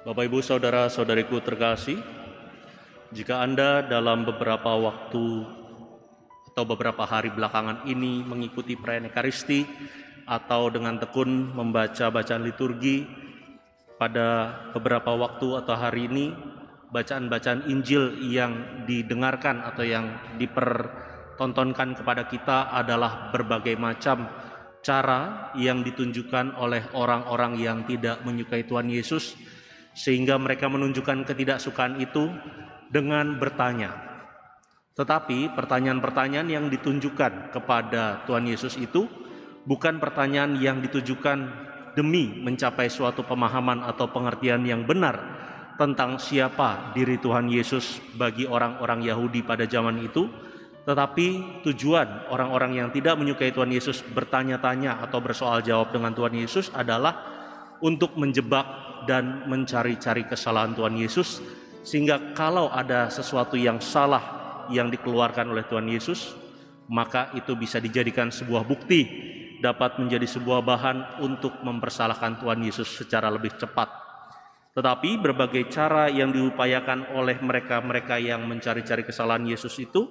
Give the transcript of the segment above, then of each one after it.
Bapak, Ibu, Saudara-saudariku terkasih, jika Anda dalam beberapa waktu atau beberapa hari belakangan ini mengikuti perayaan Ekaristi atau dengan tekun membaca bacaan liturgi pada beberapa waktu atau hari ini, bacaan-bacaan Injil yang didengarkan atau yang dipertontonkan kepada kita adalah berbagai macam cara yang ditunjukkan oleh orang-orang yang tidak menyukai Tuhan Yesus, sehingga mereka menunjukkan ketidaksukaan itu dengan bertanya. Tetapi pertanyaan-pertanyaan yang ditunjukkan kepada Tuhan Yesus itu bukan pertanyaan yang ditujukan demi mencapai suatu pemahaman atau pengertian yang benar tentang siapa diri Tuhan Yesus bagi orang-orang Yahudi pada zaman itu, tetapi tujuan orang-orang yang tidak menyukai Tuhan Yesus bertanya-tanya atau bersoal jawab dengan Tuhan Yesus adalah untuk menjebak dan mencari-cari kesalahan Tuhan Yesus, sehingga kalau ada sesuatu yang salah yang dikeluarkan oleh Tuhan Yesus, maka itu bisa dijadikan sebuah bukti, dapat menjadi sebuah bahan untuk mempersalahkan Tuhan Yesus secara lebih cepat. Tetapi berbagai cara yang diupayakan oleh mereka-mereka yang mencari-cari kesalahan Yesus itu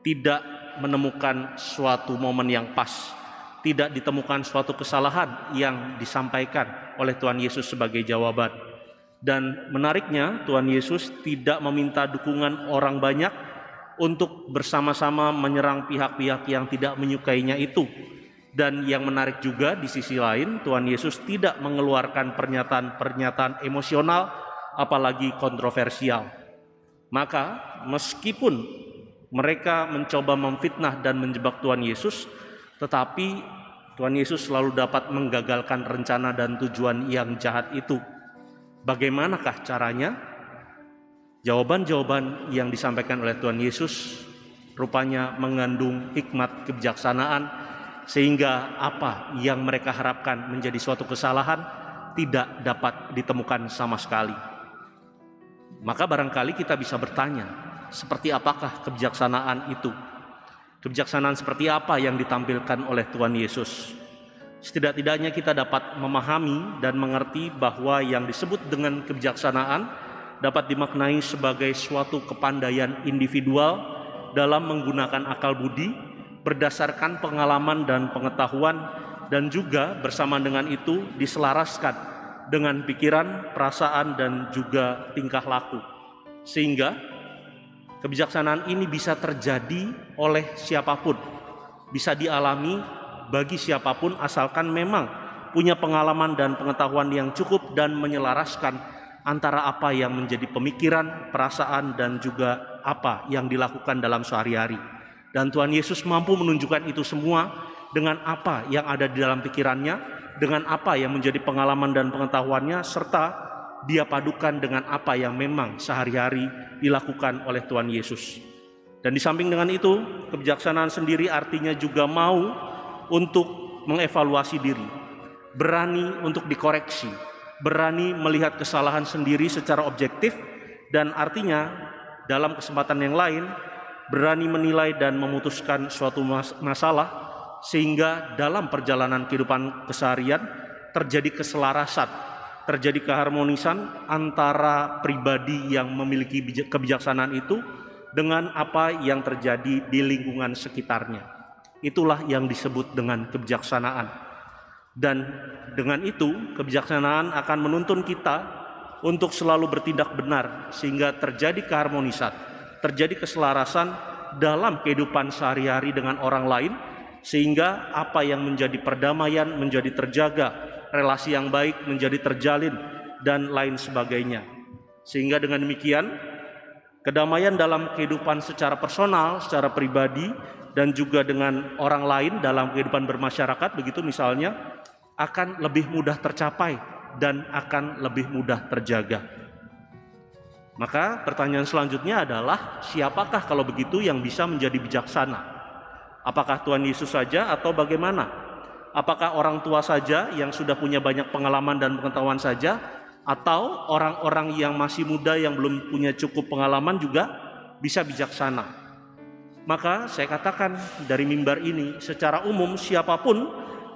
tidak menemukan suatu momen yang pas, tidak ditemukan suatu kesalahan yang disampaikan oleh Tuhan Yesus sebagai jawaban. Dan menariknya, Tuhan Yesus tidak meminta dukungan orang banyak untuk bersama-sama menyerang pihak-pihak yang tidak menyukainya itu. Dan yang menarik juga di sisi lain, Tuhan Yesus tidak mengeluarkan pernyataan-pernyataan emosional apalagi kontroversial. Maka meskipun mereka mencoba memfitnah dan menjebak Tuhan Yesus, tetapi Tuhan Yesus selalu dapat menggagalkan rencana dan tujuan yang jahat itu. Bagaimanakah caranya? Jawaban-jawaban yang disampaikan oleh Tuhan Yesus rupanya mengandung hikmat kebijaksanaan, sehingga apa yang mereka harapkan menjadi suatu kesalahan tidak dapat ditemukan sama sekali. Maka barangkali kita bisa bertanya, seperti apakah kebijaksanaan itu? Kebijaksanaan seperti apa yang ditampilkan oleh Tuhan Yesus? Setidak-tidaknya kita dapat memahami dan mengerti bahwa yang disebut dengan kebijaksanaan dapat dimaknai sebagai suatu kepandaian individual dalam menggunakan akal budi berdasarkan pengalaman dan pengetahuan, dan juga bersama dengan itu diselaraskan dengan pikiran, perasaan, dan juga tingkah laku, sehingga kebijaksanaan ini bisa terjadi oleh siapapun, bisa dialami bagi siapapun asalkan memang punya pengalaman dan pengetahuan yang cukup dan menyelaraskan antara apa yang menjadi pemikiran, perasaan, dan juga apa yang dilakukan dalam sehari-hari. Dan Tuhan Yesus mampu menunjukkan itu semua dengan apa yang ada di dalam pikirannya, dengan apa yang menjadi pengalaman dan pengetahuannya, serta dia padukan dengan apa yang memang sehari-hari dilakukan oleh Tuhan Yesus. Dan di samping dengan itu, kebijaksanaan sendiri artinya juga mau untuk mengevaluasi diri, berani untuk dikoreksi, berani melihat kesalahan sendiri secara objektif, dan artinya dalam kesempatan yang lain berani menilai dan memutuskan suatu masalah, sehingga dalam perjalanan kehidupan keseharian terjadi keselarasan, terjadi keharmonisan antara pribadi yang memiliki kebijaksanaan itu dengan apa yang terjadi di lingkungan sekitarnya. Itulah yang disebut dengan kebijaksanaan. Dan dengan itu kebijaksanaan akan menuntun kita untuk selalu bertindak benar, sehingga terjadi keharmonisan, terjadi keselarasan dalam kehidupan sehari-hari dengan orang lain, sehingga apa yang menjadi perdamaian menjadi terjaga, relasi yang baik menjadi terjalin, dan lain sebagainya. Sehingga dengan demikian kedamaian dalam kehidupan secara personal, secara pribadi, dan juga dengan orang lain dalam kehidupan bermasyarakat, begitu misalnya, akan lebih mudah tercapai dan akan lebih mudah terjaga. Maka pertanyaan selanjutnya adalah, siapakah kalau begitu yang bisa menjadi bijaksana? Apakah Tuhan Yesus saja atau bagaimana? Apakah orang tua saja yang sudah punya banyak pengalaman dan pengetahuan saja, atau orang-orang yang masih muda yang belum punya cukup pengalaman juga bisa bijaksana? Maka saya katakan dari mimbar ini, secara umum siapapun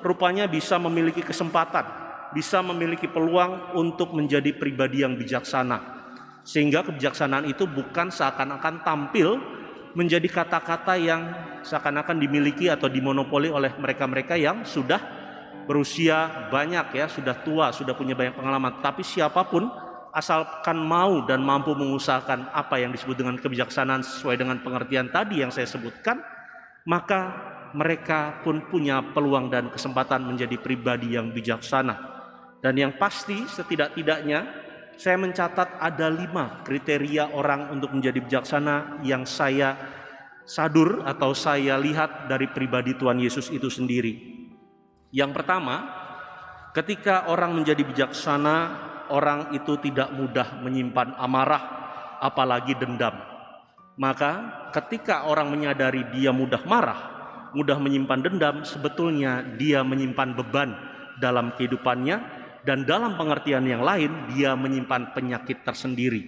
rupanya bisa memiliki kesempatan bisa memiliki peluang untuk menjadi pribadi yang bijaksana. Sehingga kebijaksanaan itu bukan seakan-akan tampil menjadi kata-kata yang seakan-akan dimiliki atau dimonopoli oleh mereka-mereka yang sudah berusia banyak ya, sudah tua, sudah punya banyak pengalaman. Tapi siapapun asalkan mau dan mampu mengusahakan apa yang disebut dengan kebijaksanaan sesuai dengan pengertian tadi yang saya sebutkan, maka mereka pun punya peluang dan kesempatan menjadi pribadi yang bijaksana. Dan yang pasti setidak-tidaknya saya mencatat ada 5 kriteria orang untuk menjadi bijaksana yang saya sadur atau saya lihat dari pribadi Tuhan Yesus itu sendiri. Yang pertama, ketika orang menjadi bijaksana, orang itu tidak mudah menyimpan amarah, apalagi dendam. Maka ketika orang menyadari dia mudah marah, mudah menyimpan dendam, sebetulnya dia menyimpan beban dalam kehidupannya, dan dalam pengertian yang lain dia menyimpan penyakit tersendiri.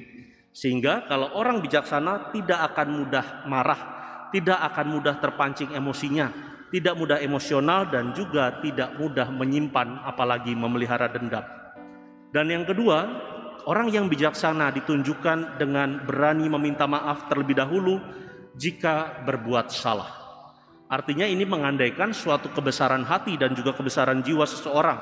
Sehingga kalau orang bijaksana tidak akan mudah marah, tidak akan mudah terpancing emosinya, tidak mudah emosional, dan juga tidak mudah menyimpan apalagi memelihara dendam. Dan yang kedua, orang yang bijaksana ditunjukkan dengan berani meminta maaf terlebih dahulu jika berbuat salah. Artinya ini mengandaikan suatu kebesaran hati dan juga kebesaran jiwa seseorang.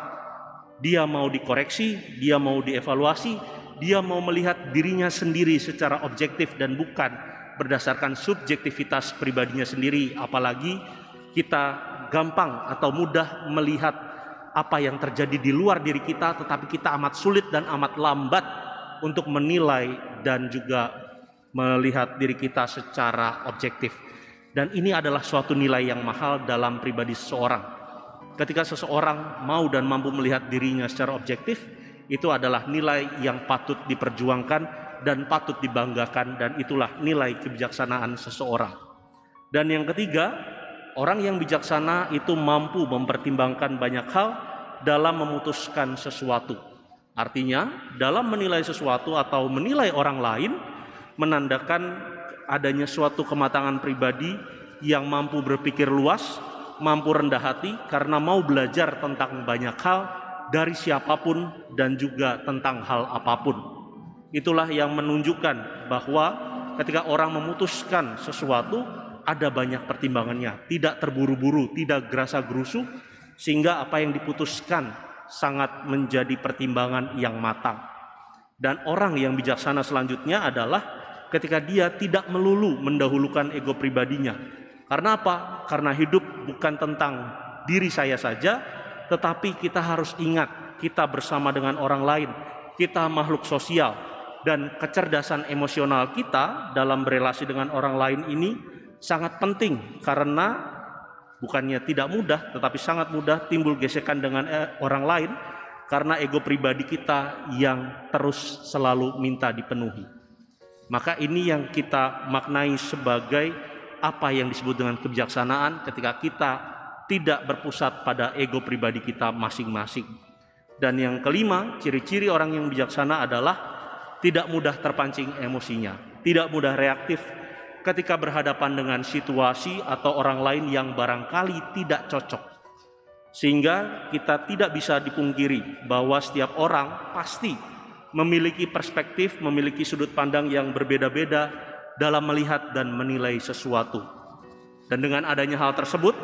Dia mau dikoreksi, dia mau dievaluasi, dia mau melihat dirinya sendiri secara objektif dan bukan berdasarkan subjektivitas pribadinya sendiri. Apalagi kita gampang atau mudah melihat apa yang terjadi di luar diri kita, tetapi kita amat sulit dan amat lambat untuk menilai dan juga melihat diri kita secara objektif. Dan ini adalah suatu nilai yang mahal dalam pribadi seseorang. Ketika seseorang mau dan mampu melihat dirinya secara objektif, itu adalah nilai yang patut diperjuangkan dan patut dibanggakan, dan itulah nilai kebijaksanaan seseorang. Dan yang ketiga, orang yang bijaksana itu mampu mempertimbangkan banyak hal dalam memutuskan sesuatu. Artinya, dalam menilai sesuatu atau menilai orang lain, menandakan adanya suatu kematangan pribadi yang mampu berpikir luas, mampu rendah hati karena mau belajar tentang banyak hal dari siapapun dan juga tentang hal apapun. Itulah yang menunjukkan bahwa ketika orang memutuskan sesuatu ada banyak pertimbangannya, tidak terburu-buru, tidak gerasa-gerusu, sehingga apa yang diputuskan sangat menjadi pertimbangan yang matang. Dan orang yang bijaksana selanjutnya adalah ketika dia tidak melulu mendahulukan ego pribadinya. Karena apa? Karena hidup bukan tentang diri saya saja, tetapi kita harus ingat kita bersama dengan orang lain, kita makhluk sosial, dan kecerdasan emosional kita dalam berelasi dengan orang lain ini sangat penting, karena bukannya tidak mudah, tetapi sangat mudah timbul gesekan dengan orang lain karena ego pribadi kita yang terus selalu minta dipenuhi. Maka ini yang kita maknai sebagai apa yang disebut dengan kebijaksanaan ketika kita tidak berpusat pada ego pribadi kita masing-masing. Dan yang kelima, ciri-ciri orang yang bijaksana adalah tidak mudah terpancing emosinya, tidak mudah reaktif ketika berhadapan dengan situasi atau orang lain yang barangkali tidak cocok. Sehingga kita tidak bisa dipungkiri bahwa setiap orang pasti memiliki perspektif, memiliki sudut pandang yang berbeda-beda dalam melihat dan menilai sesuatu. Dan dengan adanya hal tersebut,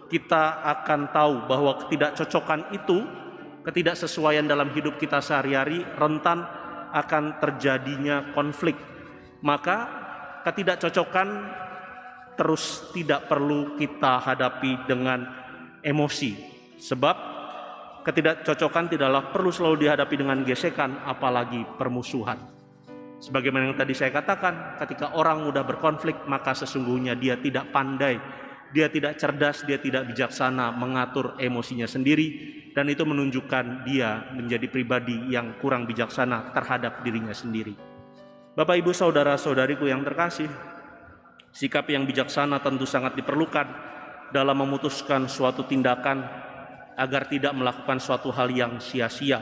kita akan tahu bahwa ketidakcocokan itu, ketidaksesuaian dalam hidup kita sehari-hari rentan akan terjadinya konflik. Maka ketidakcocokan terus tidak perlu kita hadapi dengan emosi. Sebab ketidakcocokan tidaklah perlu selalu dihadapi dengan gesekan, apalagi permusuhan. Sebagaimana yang tadi saya katakan, ketika orang mudah berkonflik, maka sesungguhnya dia tidak pandai, dia tidak cerdas, dia tidak bijaksana mengatur emosinya sendiri, dan itu menunjukkan dia menjadi pribadi yang kurang bijaksana terhadap dirinya sendiri. Bapak, Ibu, saudara-saudariku yang terkasih, sikap yang bijaksana tentu sangat diperlukan dalam memutuskan suatu tindakan agar tidak melakukan suatu hal yang sia-sia.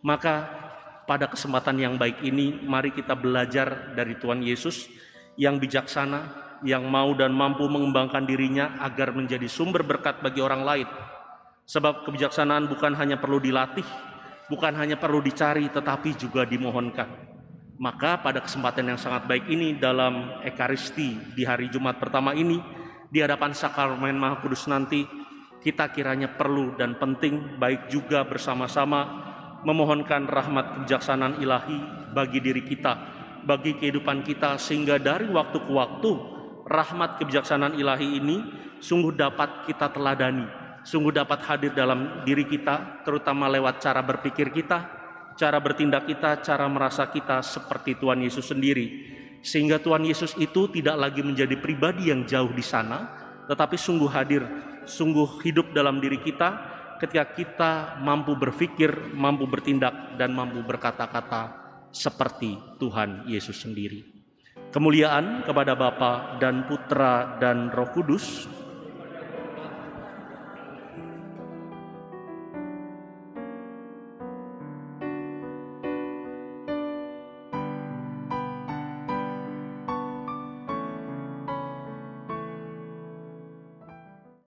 Maka pada kesempatan yang baik ini, mari kita belajar dari Tuhan Yesus yang bijaksana, yang mau dan mampu mengembangkan dirinya agar menjadi sumber berkat bagi orang lain. Sebab kebijaksanaan bukan hanya perlu dilatih, bukan hanya perlu dicari, tetapi juga dimohonkan. Maka pada kesempatan yang sangat baik ini, dalam Ekaristi di hari Jumat pertama ini, di hadapan sakramen Maha Kudus nanti, kita kiranya perlu dan penting baik juga bersama-sama memohonkan rahmat kebijaksanaan ilahi bagi diri kita, bagi kehidupan kita, sehingga dari waktu ke waktu rahmat kebijaksanaan ilahi ini sungguh dapat kita teladani, sungguh dapat hadir dalam diri kita, terutama lewat cara berpikir kita, cara bertindak kita, cara merasa kita seperti Tuhan Yesus sendiri. Sehingga Tuhan Yesus itu tidak lagi menjadi pribadi yang jauh di sana, tetapi sungguh hadir, sungguh hidup dalam diri kita ketika kita mampu berpikir, mampu bertindak, dan mampu berkata-kata seperti Tuhan Yesus sendiri. Kemuliaan kepada Bapa dan Putra dan Roh Kudus,